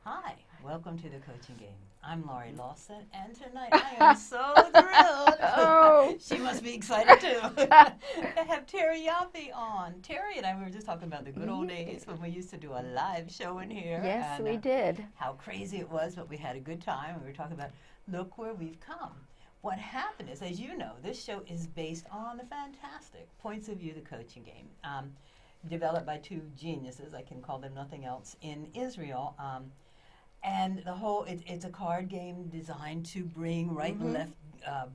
Hi, welcome to the coaching game. I'm Laurie Lawson, and tonight I am so thrilled. Oh. She must be excited too. I have Terry Yoffe on. Terry and I we were just talking about the good old days when we used to do a live show in here. Yes, and, we did. How crazy it was, but we had a good time. We were talking about look where we've come. What happened is, as you know, this show is based on the fantastic Points of View, the coaching game. Developed by two geniuses, I can call them nothing else, in Israel. And the whole, it's a card game designed to bring right and left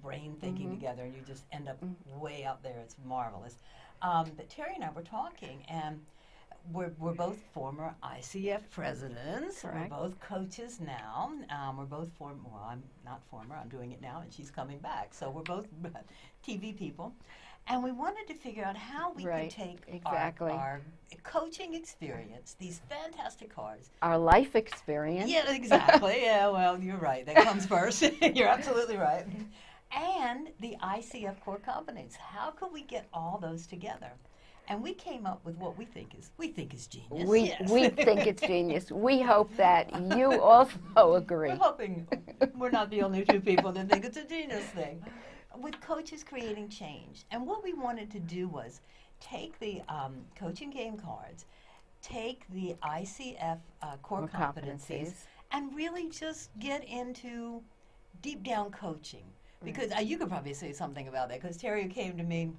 brain thinking together, and you just end up way out there. It's marvelous. But Terry and I were talking, and we're both former ICF presidents. Correct. We're both coaches now. We're both well, I'm not former, I'm doing it now, and she's coming back. So we're both TV people. And we wanted to figure out how we could take our coaching experience, these fantastic cards. Our life experience. Yeah, exactly. Yeah, well, you're right. That comes first. You're absolutely right. And the ICF core components. How could we get all those together? And we came up with what we think is genius. We think it's genius. We hope that you also agree. We're hoping we're not the only two people that think it's a genius thing. With coaches creating change. And what we wanted to do was take the coaching game cards, take the ICF core competencies, and really just get into deep down coaching. Because you could probably say something about that, because Terry came to me,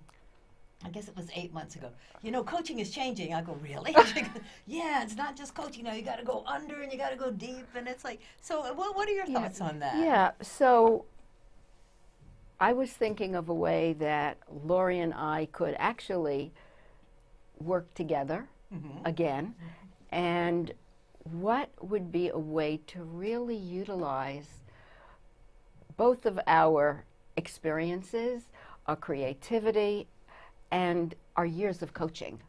I guess it was 8 months ago. You know, coaching is changing. I go, really? She goes, yeah, it's not just coaching. You know, you got to go under and you got to go deep. And it's like, so what are your thoughts on that? Yeah, so I was thinking of a way that Laurie and I could actually work together again, and what would be a way to really utilize both of our experiences, our creativity, and our years of coaching.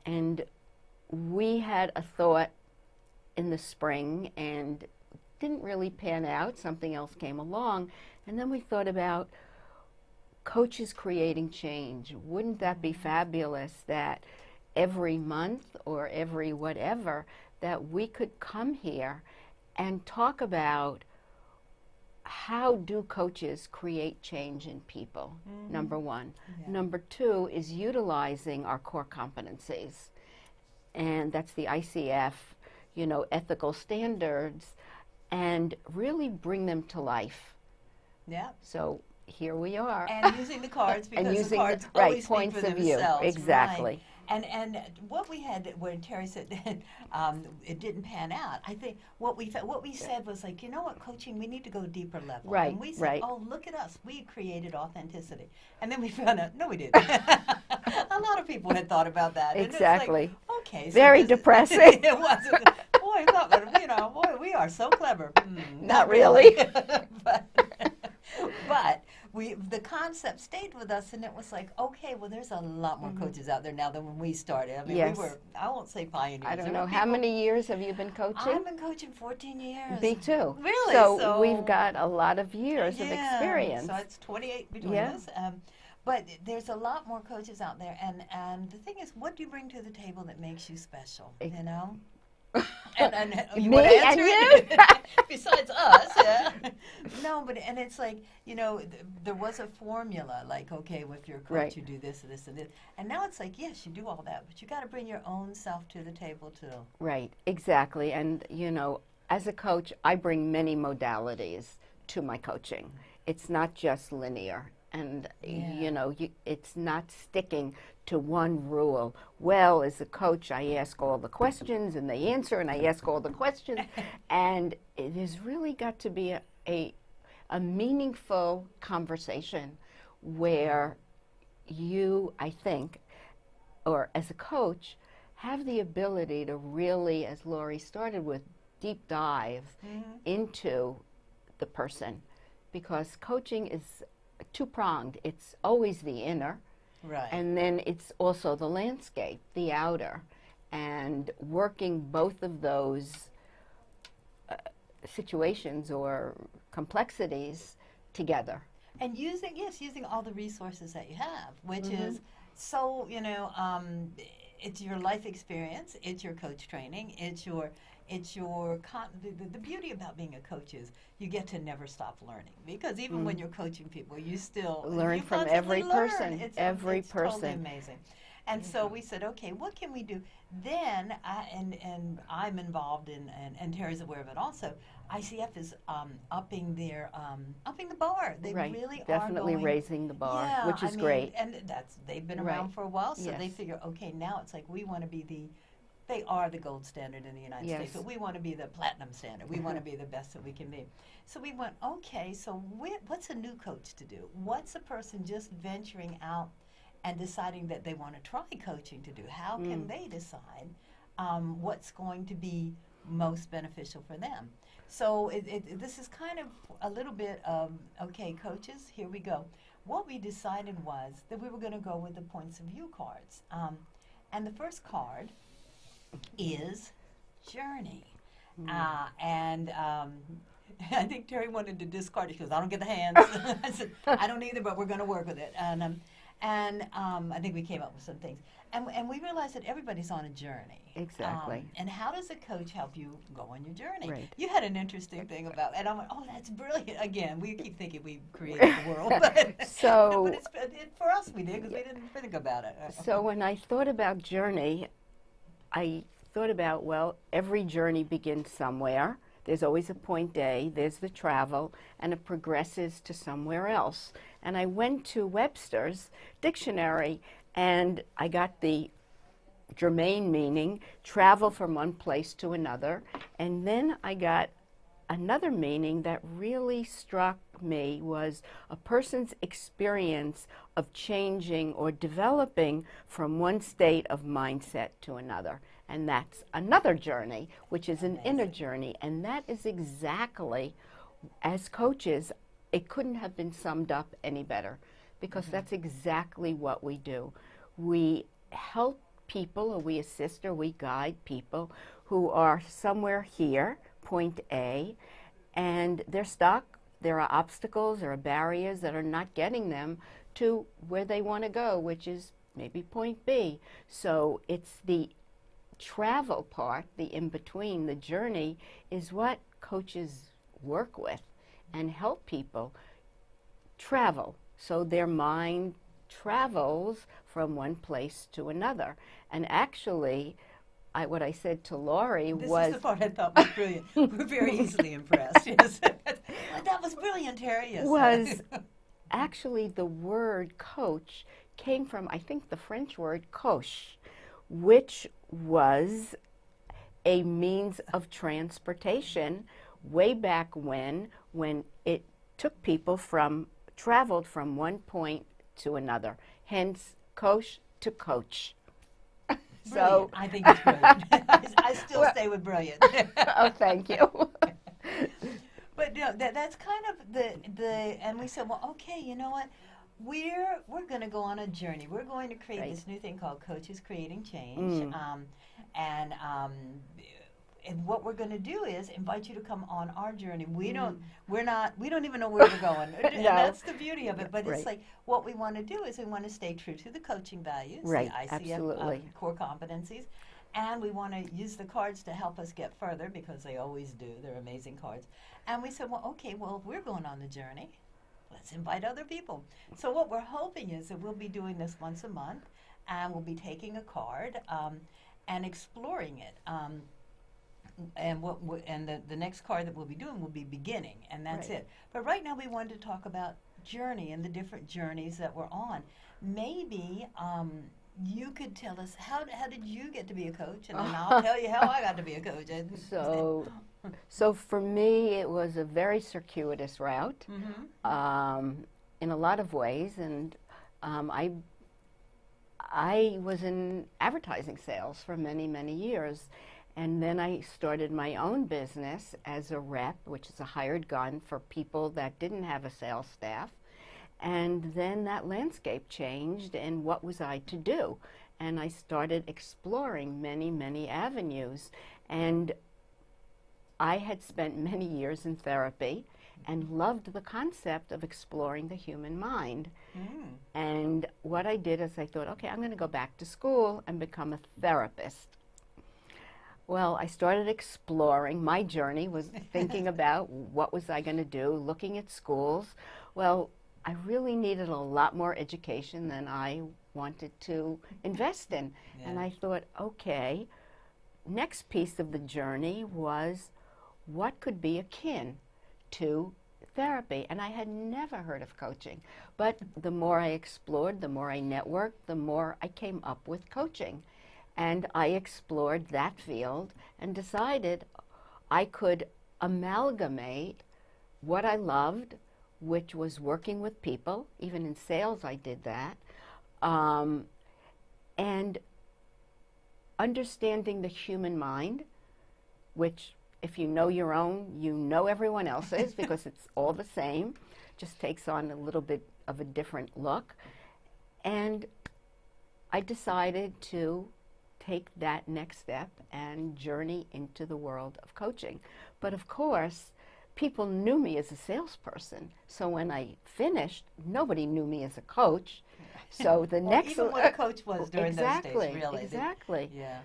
And we had a thought in the spring and didn't really pan out. Something else came along. And then we thought about coaches creating change. Wouldn't that be fabulous that every month or every whatever that we could come here and talk about how do coaches create change in people, number one. Yeah. Number two is utilizing our core competencies. And that's the ICF, you know, ethical standards, and really bring them to life. Yeah. So here we are. And using the cards, because and using the cards the, always points speak for of themselves. View. Exactly. Right. And what we had when Terry said it didn't pan out, I think what we said was like, you know what, coaching, we need to go deeper level. Right. And we said, oh, look at us, we created authenticity. And then we found out, no, we didn't. A lot of people had thought about that. Exactly. And it's like, okay. So very depressing. It wasn't. Boy, you know, boy, we are so clever. Not really. But the concept stayed with us, and it was like, okay, well, there's a lot more coaches out there now than when we started. I mean, yes. we were, I won't say pioneers. I don't know. How many years have you been coaching? I've been coaching 14 years. Me too. Really? So we've got a lot of years of experience. So it's 28 between us. But there's a lot more coaches out there, and the thing is, what do you bring to the table that makes you special, you know? and you me and you? Besides us, yeah. No, but and it's like, you know, there was a formula, like, okay, if you're a coach, you do this, this, and this. And now it's like, yes, you do all that, but you got to bring your own self to the table, too. Right, exactly. And, you know, as a coach, I bring many modalities to my coaching. It's not just linear. And, you know, it's not sticking to one rule. Well, as a coach, I ask all the questions, and they answer, and I ask all the questions. And it has really got to be a meaningful conversation where you, I think, or as a coach, have the ability to really, as Laurie started with, deep dive into the person. Because coaching is two-pronged. It's always the inner, and then it's also the landscape, the outer, and working both of those situations or complexities together. And using all the resources that you have, which is so, you know, it's your life experience, it's your coach training, the beauty about being a coach is you get to never stop learning, because even when you're coaching people, you still learn you from constantly every learn. person. It's Every person. Totally amazing. And so we said, okay, what can we do? Then, and I'm involved in, and Terry's aware of it also. ICF is upping the bar. They Right. really Definitely are going, raising the bar, yeah, which is I mean, great. and they've been around Right. for a while, so Yes. they figure, okay, now it's like we want to be they are the gold standard in the United Yes. States, but we want to be the platinum standard. We want to be the best that we can be. So we went, okay, so what's a new coach to do? What's a person just venturing out and deciding that they want to try coaching to do? How can they decide what's going to be most beneficial for them? So this is kind of a little bit of, okay, coaches, here we go. What we decided was that we were going to go with the points of view cards. And the first card is Journey. And I think Terry wanted to discard it. She goes, I don't get the hands. I said, I don't either, but we're going to work with it. And I think we came up with some things. And we realized that everybody's on a journey. Exactly. And how does a coach help you go on your journey? Right. You had an interesting thing about, and I went, oh, that's brilliant. Again, we keep thinking we created the world. But, So- but for us, we did, because we didn't think about it. So when I thought about journey, I thought about, well, every journey begins somewhere. There's always a point A, there's the travel, and it progresses to somewhere else. And I went to Webster's dictionary, and I got the germane meaning, travel from one place to another. And then I got another meaning that really struck me, was a person's experience of changing or developing from one state of mindset to another. And that's another journey, which is an inner journey. And that is exactly, as coaches, it couldn't have been summed up any better, because that's exactly what we do. We help people, or we assist, or we guide people who are somewhere here, point A, and they're stuck. There are obstacles, there are barriers that are not getting them to where they want to go, which is maybe point B. So it's the travel part, the in-between, the journey, is what coaches work with and help people travel. So their mind travels from one place to another. And actually, what I said to Laurie This was... is the part I thought was brilliant. We're very easily impressed. Yes. That was brilliant, Terry. Yes. was actually the word coach came from, I think, the French word coche, which was a means of transportation way back when it took people traveled from one point to another. Hence, coche to coach. So I think it's brilliant. I still stay with brilliant. Oh, thank you. But no, that's kind of the and we said, well, okay, you know what? We're going to go on a journey. We're going to create this new thing called Coaches Creating Change. And what we're going to do is invite you to come on our journey. We don't even know where we're going. And No. that's the beauty of it. But Right. it's like, what we want to do is we want to stay true to the coaching values, Right, the ICF absolutely. core competencies. And we want to use the cards to help us get further, because they always do. They're amazing cards. And we said, well, okay, well, if we're going on the journey, let's invite other people. So what we're hoping is that we'll be doing this once a month, and we'll be taking a card and exploring it. And the next card that we'll be doing will be beginning, and that's Right. it. But right now we wanted to talk about journey and the different journeys that we're on. Maybe you could tell us, how did you get to be a coach, and then I'll tell you how I got to be a coach. So for me, it was a very circuitous route in a lot of ways, and I was in advertising sales for many, many years. And then I started my own business as a rep, which is a hired gun for people that didn't have a sales staff. And then that landscape changed, and what was I to do? And I started exploring many, many avenues. And I had spent many years in therapy, and loved the concept of exploring the human mind. And what I did is I thought, okay, I'm going to go back to school and become a therapist. Well, I started exploring. My journey was thinking about what was I going to do, looking at schools. Well, I really needed a lot more education than I wanted to invest in. And I thought, okay, next piece of the journey was what could be akin to therapy. And I had never heard of coaching. But the more I explored, the more I networked, the more I came up with coaching. And I explored that field and decided I could amalgamate what I loved, which was working with people. Even in sales, I did that. And understanding the human mind, which if you know your own, you know everyone else's because it's all the same, just takes on a little bit of a different look. And I decided to take that next step and journey into the world of coaching. But of course, people knew me as a salesperson. So when I finished, nobody knew me as a coach. So the next even what a coach was during those days, really. Exactly. Yeah.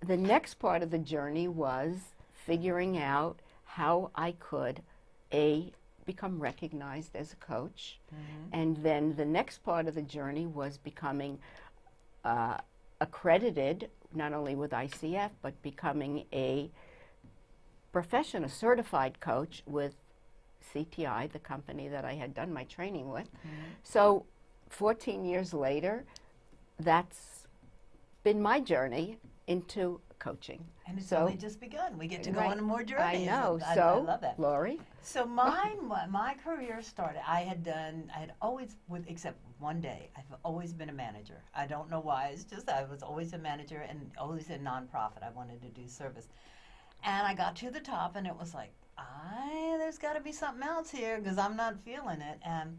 The next part of the journey was figuring out how I could become recognized as a coach, and then the next part of the journey was becoming accredited, not only with ICF, but becoming a professional, certified coach with CTI, the company that I had done my training with. So 14 years later, that's been my journey into coaching. And it's only just begun. We get to go on more journeys. I know. I love that. Laurie? So my career started, I had always, except one day, I've always been a manager. I don't know why. It's just I was always a manager and always in nonprofit. I wanted to do service. And I got to the top and it was like, there's got to be something else here because I'm not feeling it. And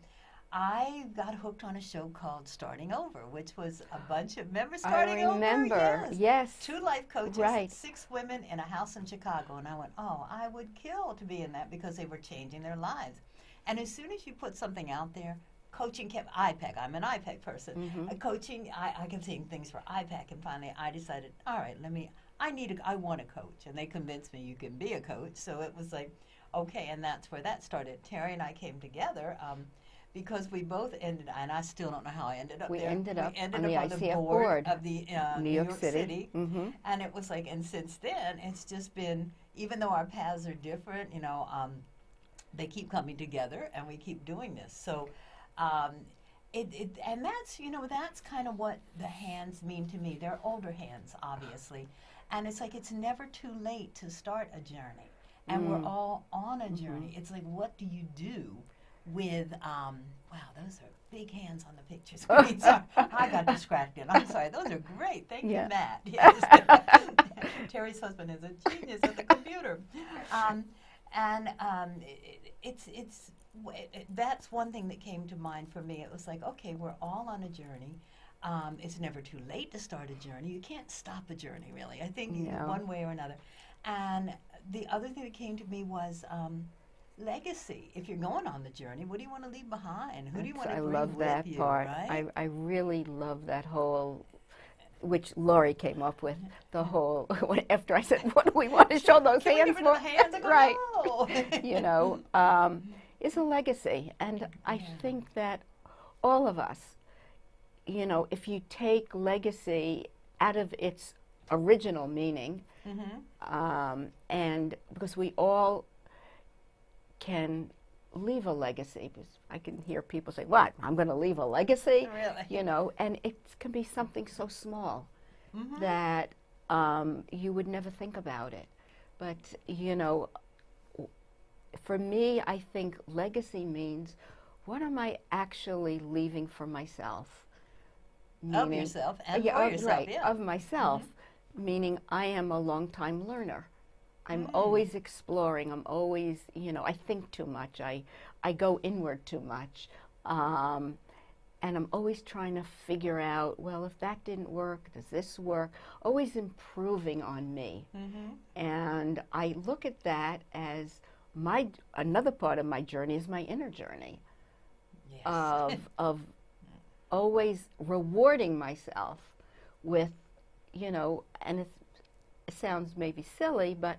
I got hooked on a show called Starting Over, which was a bunch of members starting over. I remember, yes. 2 life coaches, right. 6 women in a house in Chicago. And I went, I would kill to be in that because they were changing their lives. And as soon as you put something out there, coaching kept IPAC. I'm an IPAC person. Coaching, I kept seeing things for IPAC. And finally I decided, all right, I want a coach. And they convinced me you can be a coach. So it was like, okay, and that's where that started. Terry and I came together. Because we both ended, and I still don't know how I ended up there. We ended up on the ICF board of the New York City. And it was like, and since then, it's just been, even though our paths are different, they keep coming together, and we keep doing this. So, and that's, that's kind of what the hands mean to me. They're older hands, obviously. And it's like, it's never too late to start a journey. And we're all on a journey. It's like, what do you do with, wow, those are big hands on the pictures. Sorry, I got distracted. I'm sorry. Those are great. Thank you, Matt. Yes. Terry's husband is a genius at the computer. That's one thing that came to mind for me. It was like, okay, we're all on a journey. It's never too late to start a journey. You can't stop a journey, really. I think one way or another. And the other thing that came to me was legacy. If you're going on the journey, what do you want to leave behind? Who do you want to bring with you? I love that part. Right? I really love that whole, which Laurie came up with, the whole, after I said, what do we want to show those hands for? Right. Is a legacy. And I think that all of us, if you take legacy out of its original meaning, and because we all can leave a legacy, because I can hear people say, what, I'm going to leave a legacy? Really? And it can be something so small that you would never think about it. But, for me, I think legacy means, what am I actually leaving for myself? Of yourself and for yourself, right, of myself, meaning I am a long-time learner. I'm always exploring. I'm always, I think too much. I go inward too much. And I'm always trying to figure out, well, if that didn't work, does this work? Always improving on me. And I look at that as another part of my journey is my inner journey Yes. of always rewarding myself with, and it sounds maybe silly, but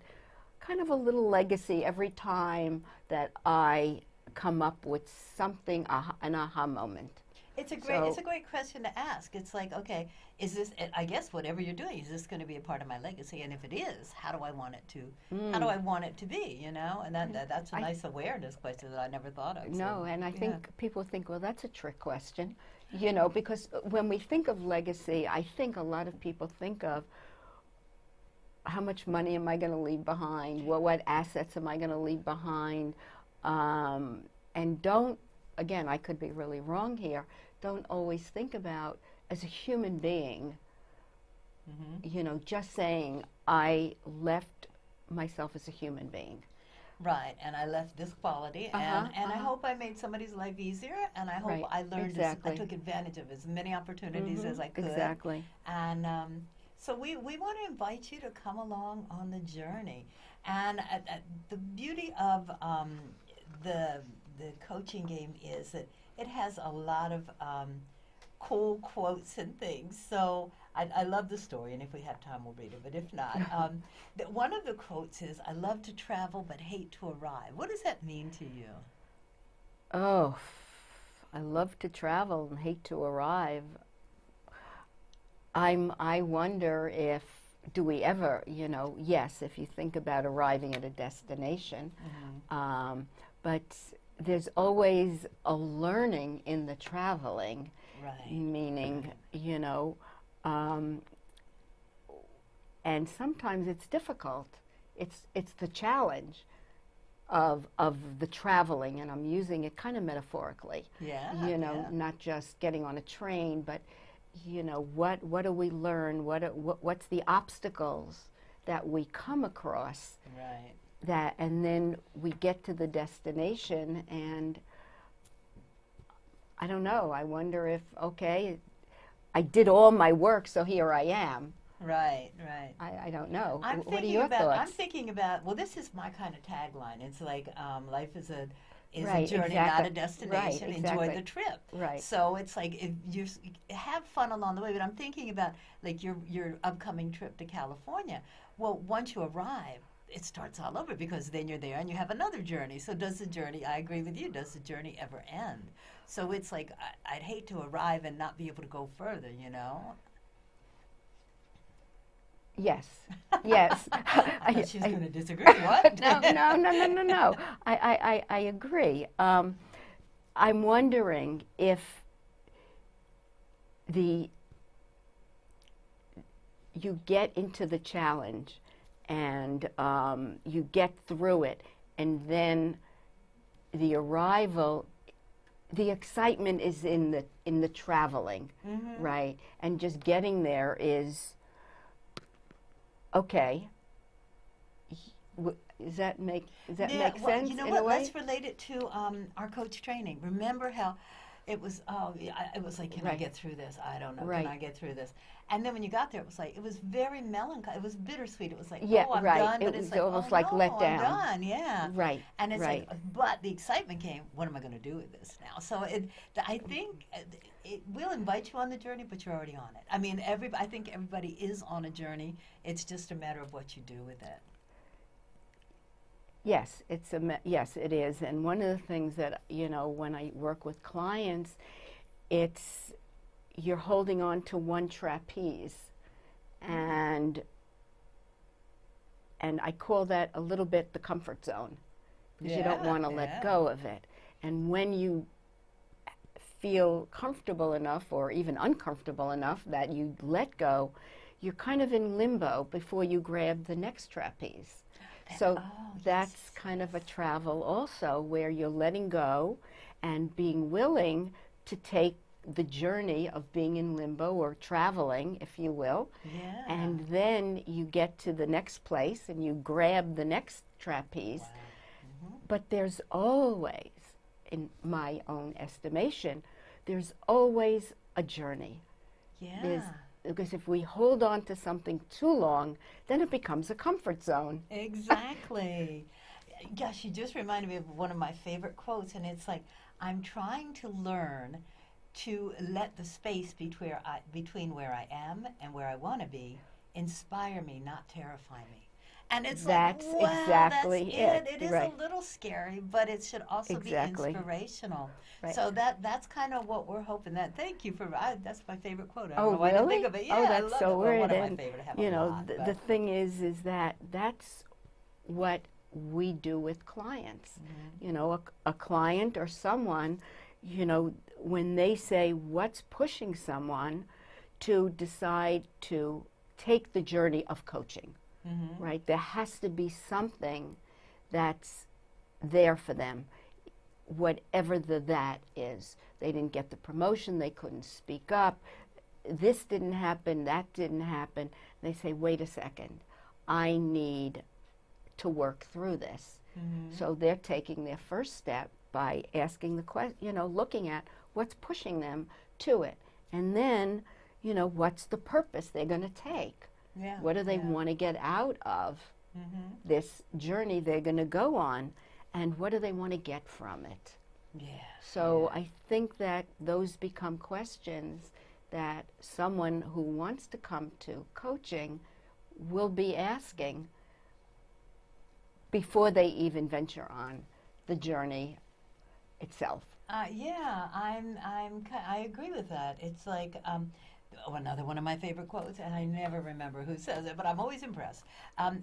kind of a little legacy every time that I come up with something, an aha moment. It's a great question to ask. It's like, okay, is this? I guess whatever you're doing, is this going to be a part of my legacy? And if it is, how do I want it to? How do I want it to be? And that's a nice awareness question that I never thought of. No, So, and I yeah. think people think, well, that's a trick question, because when we think of legacy, I think a lot of people think of how much money am I going to leave behind? Well, what assets am I going to leave behind? And don't, again, I could be really wrong here, don't always think about, as a human being, just saying, I left myself as a human being. Right, and I left this quality, and I hope I made somebody's life easier, and I hope I learned, I took advantage of as many opportunities as I could. Exactly. And so we want to invite you to come along on the journey. And the beauty of the coaching game is that it has a lot of cool quotes and things. So I love the story, and if we have time, we'll read it. But if not, one of the quotes is, "I love to travel but hate to arrive." What does that mean to you? Oh, I love to travel and hate to arrive. I wonder if, do we ever, yes, if you think about arriving at a destination, but there's always a learning in the traveling, Right. meaning, and sometimes it's difficult. It's the challenge of the traveling, and I'm using it kind of metaphorically. Yeah. Not just getting on a train, but what do we learn? What's the obstacles that we come across? Right. And then we get to the destination, and I don't know. I wonder if, okay, I did all my work, so here I am. Right, right. I don't know. I'm What are thinking your about. thoughts? I'm thinking about. Well, this is my kind of tagline. It's like life is a Right, journey, exactly. not a destination. Right, Enjoy exactly. the trip. Right. So it's like if you have fun along the way. But I'm thinking about like your upcoming trip to California. Well, once you arrive, it starts all over, because then you're there and you have another journey. So does the journey? I agree with you. Does the journey ever end? So it's like I'd hate to arrive and not be able to go further. Yes, yes. I thought she was going to disagree. What? No. I agree. I'm wondering if you get into the challenge and you get through it, and then the arrival, the excitement is in the traveling, right? And just getting there is. Okay. Does that make sense? You know in what? a way? Let's relate it to our coach training. Remember how it was? It was like, can I get through this? I don't know. Right. Can I get through this? And then when you got there, it was very melancholy. It was bittersweet. It was like, Yeah, oh, I'm right. done. It But it's was like, almost oh, like no, let down. I'm done. Yeah. Right. And it's right. like, but the excitement came. What am I going to do with this now? So I think it will invite you on the journey, but you're already on it. I mean, I think everybody is on a journey. It's just a matter of what you do with it. Yes, yes, it is. And one of the things that when I work with clients, you're holding on to one trapeze, and I call that a little bit the comfort zone, because you don't want to let go of it. And when you feel comfortable enough, or even uncomfortable enough, that you let go, you're kind of in limbo before you grab the next trapeze. So that's kind of a travel also, where you're letting go and being willing to take the journey of being in limbo, or traveling, if you will. Yeah. And then you get to the next place and you grab the next trapeze. Wow. But there's always, in my own estimation, there's always a journey. Yeah. Because if we hold on to something too long, then it becomes a comfort zone. Exactly. Gosh, you just reminded me of one of my favorite quotes, and it's like, I'm trying to learn to let the space between where I am and where I want to be inspire me, not terrify me. And it's That's like, wow, exactly that's it. It is right. a little scary, but it should also Exactly. be inspirational. Right. So that's kind of what we're hoping. That thank you for that's my favorite quote. I don't Oh, know why I didn't really? think of it. Yeah, Oh, I that's love so it. Well, weird. one of my And favorite. I have you a know, lot, the thing is that that's what we do with clients. You know, a client or someone, you know, when they say what's pushing someone to decide to take the journey of coaching, right? There has to be something that's there for them, whatever that is. They didn't get the promotion, they couldn't speak up, this didn't happen, that didn't happen. They say, wait a second, I need to work through this. So they're taking their first step by asking the question, you know, looking at what's pushing them to it. And then, you know, what's the purpose they're going to take? Yeah. What do they want to get out of this journey they're going to go on? And what do they want to get from it? Yeah. So I think that those become questions that someone who wants to come to coaching will be asking before they even venture on the journey itself. Yeah, I agree with that. It's like another one of my favorite quotes, and I never remember who says it, but I'm always impressed.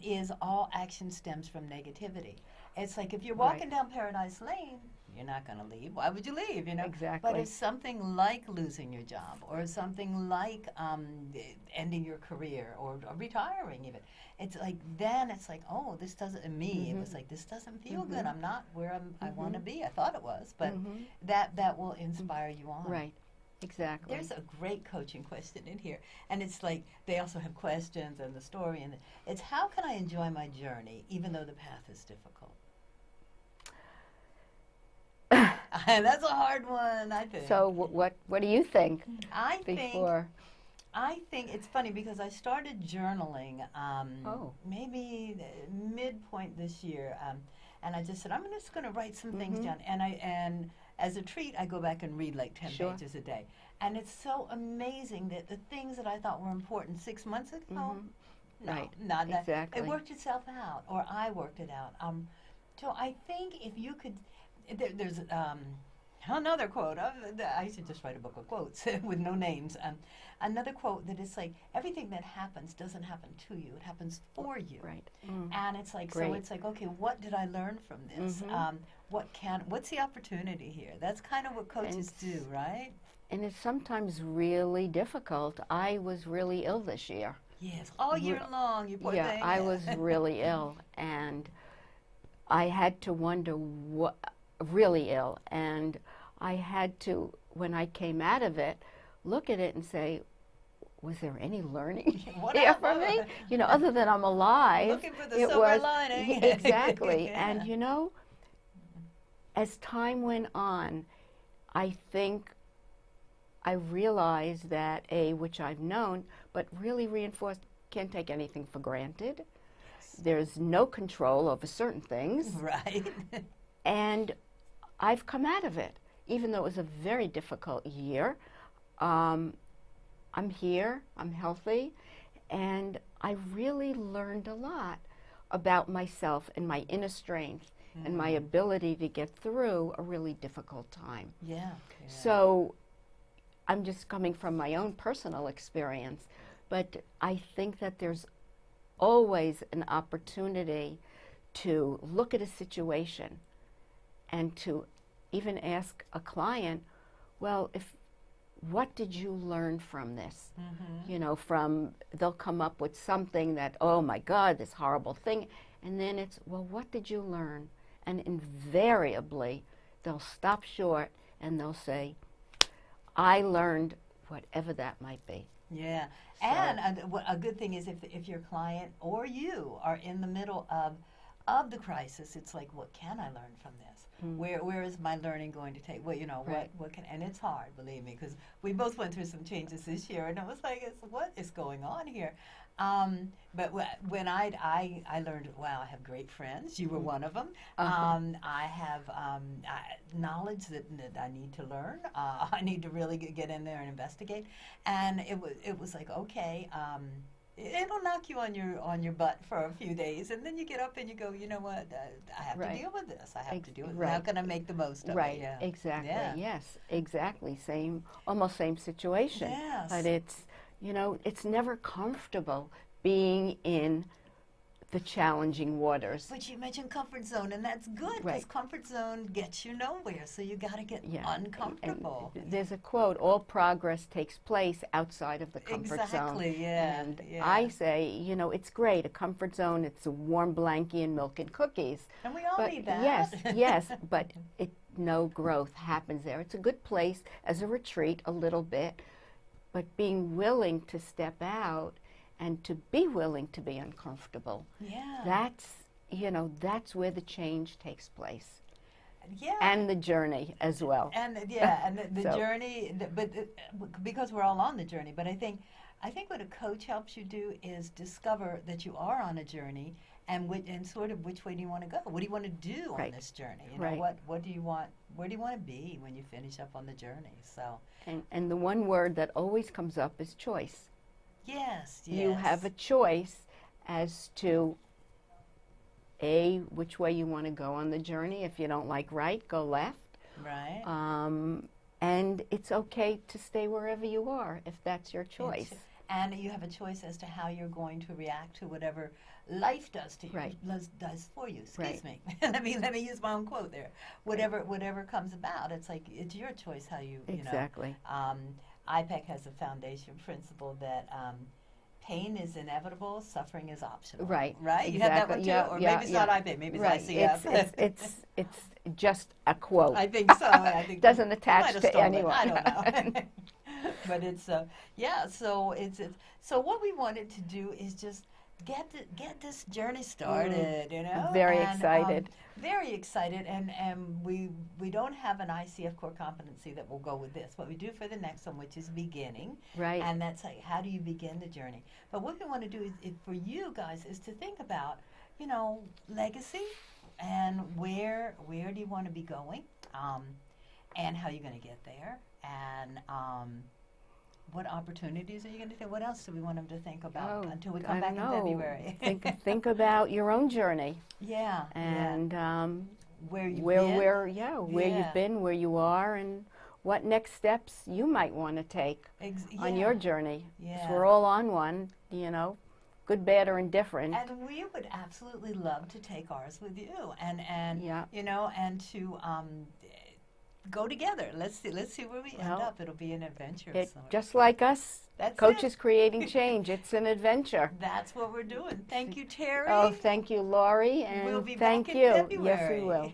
Is all action stems from negativity. It's like if you're walking down Paradise Lane, you're not going to leave. Why would you leave? You know. Exactly. But if something like losing your job, or something like ending your career, or retiring, even, it's like then it's like, oh, this doesn't. Me, it was like this doesn't feel good. I'm not where I want to be. I thought it was, but that will inspire you on. Right. Exactly. There's a great coaching question in here, and it's like they also have questions and the story, and it's how can I enjoy my journey even though the path is difficult? That's a hard one, I think. So what do you think? I think it's funny because I started journaling maybe midpoint this year, and I just said I'm just going to write some things down, and as a treat I go back and read like 10 pages a day, and it's so amazing that the things that I thought were important 6 months ago, not exactly. It worked itself out, or I worked it out. So I think if you could. There's another quote. I should just write a book of quotes with no names. Another quote that is like, everything that happens doesn't happen to you. It happens for you. Right. And it's like, Great. so it's like, okay, what did I learn from this? What's the opportunity here? That's kind of what coaches do, right? And it's sometimes really difficult. I was really ill this year. Yes, all year long, you poor thing. Yeah, I was really ill, and I had to wonder really ill, and I had to, when I came out of it, look at it and say, was there any learning here for me? You know, other than I'm alive. Looking for the silver lining. Exactly. And you know, as time went on, I think I realized that which I've known, but really reinforced, can't take anything for granted. There's no control over certain things. Right. And I've come out of it, even though it was a very difficult year. I'm here, I'm healthy, and I really learned a lot about myself and my inner strength and my ability to get through a really difficult time. Yeah. So I'm just coming from my own personal experience, but I think that there's always an opportunity to look at a situation and to even ask a client, well, what did you learn from this? You know, they'll come up with something that, oh my God, this horrible thing. And then it's, well, what did you learn? And invariably, they'll stop short and they'll say, I learned whatever that might be. Yeah. So. And a good thing is if your client or you are in the middle of the crisis, it's like, what can I learn from this? Where is my learning going to take? Well, you know, what can, and it's hard, believe me, because we both went through some changes this year, and it was like, what is going on here? But when I learned, wow, I have great friends. You were one of them. I have knowledge that I need to learn. I need to really get in there and investigate. And it was like, okay, it'll knock you on your butt for a few days, and then you get up and you go, you know what, I have to deal with this. I have to do it. How can I make the most of it? Yeah. Exactly. Yeah. Yes, exactly. Almost same situation. Yes. But it's, it's never comfortable being in the challenging waters. But you mentioned comfort zone, and that's good because comfort zone gets you nowhere. So you got to get uncomfortable. And there's a quote: "All progress takes place outside of the comfort zone." Exactly. Yeah. And I say, it's great. A comfort zone. It's a warm blanket and milk and cookies. And we all need that. Yes, yes. But no growth happens there. It's a good place as a retreat, a little bit, but being willing to step out and to be willing to be uncomfortable. Yeah. That's where the change takes place. Yeah. And the journey as well. And the journey, because we're all on the journey. But I think what a coach helps you do is discover that you are on a journey, and sort of which way do you want to go? What do you want to do on this journey? What do you want? Where do you want to be when you finish up on the journey? So. And the one word that always comes up is choice. Yes, yes. You have a choice as to which way you want to go on the journey. If you don't like right, go left. Right. And it's okay to stay wherever you are if that's your choice. And you have a choice as to how you're going to react to whatever life does to you, does for you. Excuse me. let me use my own quote there. Whatever comes about, it's like it's your choice how you. Exactly. IPEC has a foundation principle that pain is inevitable, suffering is optional. Right. Right? Exactly. You have that one too? Or maybe it's not IPEC, maybe it's ICF. It's just a quote. I think so. I think doesn't attach to anyone. I don't know. But it's so what we wanted to do is just get this journey started, Very excited. Very excited, and we don't have an ICF core competency that will go with this. What we do for the next one, which is beginning, and that's like, how do you begin the journey? But what we want to do is for you guys is to think about, legacy, and where do you want to be going, and how you're going to get there, and what opportunities are you going to think? What else do we want them to think about until we come back in February? think about your own journey. Yeah. And where you've been, where you are, and what next steps you might want to take on your journey. Yeah. We're all on one, good, bad, or indifferent. And we would absolutely love to take ours with you, and to go together. Let's see where we end up. It'll be an adventure. Just like us, Coaches Creating Change. It's an adventure. That's what we're doing. Thank you, Terry. Oh, thank you, Laurie, and we'll be thank back in you. February. Yes, we will.